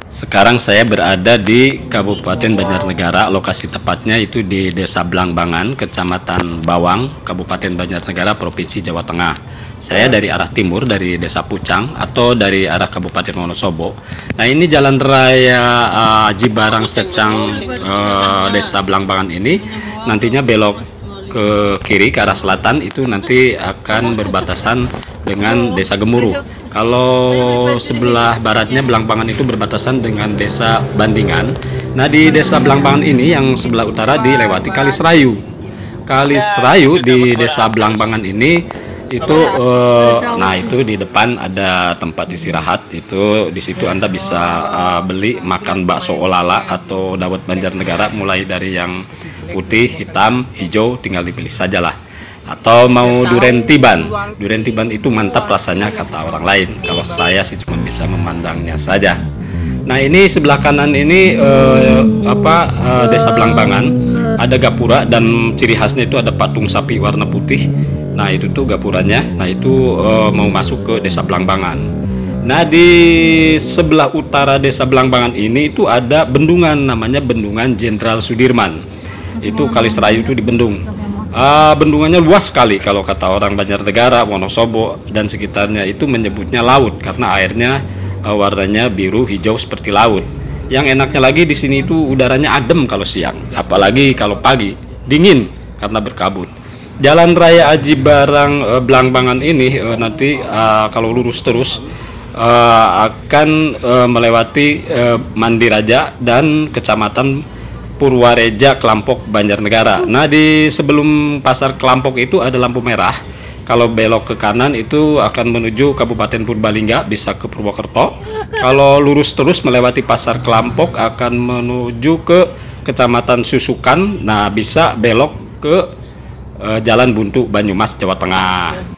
Sekarang saya berada di Kabupaten Banjarnegara, lokasi tepatnya itu di Desa Blangbangan, Kecamatan Bawang, Kabupaten Banjarnegara, Provinsi Jawa Tengah. Saya dari arah timur, dari Desa Pucang atau dari arah Kabupaten Wonosobo. Nah, ini jalan raya Aji Barang Secang Desa Blangbangan ini nantinya belok ke kiri ke arah selatan, itu nanti akan berbatasan dengan Desa Gemuruh. Kalau sebelah baratnya Blangbangan itu berbatasan dengan Desa Bandingan. Nah, di Desa Blangbangan ini yang sebelah utara dilewati Kali Serayu. Kali Serayu di Desa Blangbangan ini itu nah itu di depan ada tempat istirahat, itu di situ Anda bisa beli makan bakso olala atau dawet Banjarnegara, mulai dari yang putih, hitam, hijau, tinggal dipilih sajalah. Atau mau duren tiban itu mantap rasanya kata orang lain, kalau saya sih cuma bisa memandangnya saja. Nah, ini sebelah kanan ini Desa Blangbangan, ada gapura dan ciri khasnya itu ada patung sapi warna putih. Nah, itu tuh gapuranya. Nah, itu mau masuk ke Desa Blangbangan. Nah, di sebelah utara Desa Blangbangan ini itu ada bendungan, namanya Bendungan Jenderal Sudirman. Itu Kali Serayu itu di Bendung. Bendungannya luas sekali, kalau kata orang Banjarnegara, Wonosobo dan sekitarnya itu menyebutnya laut karena airnya warnanya biru hijau seperti laut. Yang enaknya lagi di sini itu udaranya adem kalau siang, apalagi kalau pagi dingin karena berkabut. Jalan Raya Aji Barang Blangbangan ini nanti kalau lurus terus akan melewati Mandi Raja dan Kecamatan Purwareja, Klampok, Banjarnegara. Nah, di sebelum pasar Klampok itu ada lampu merah. Kalau belok ke kanan itu akan menuju Kabupaten Purbalingga, bisa ke Purwokerto. Kalau lurus terus melewati pasar Klampok akan menuju ke Kecamatan Susukan. Nah, bisa belok ke Jalan Buntu, Banyumas, Jawa Tengah.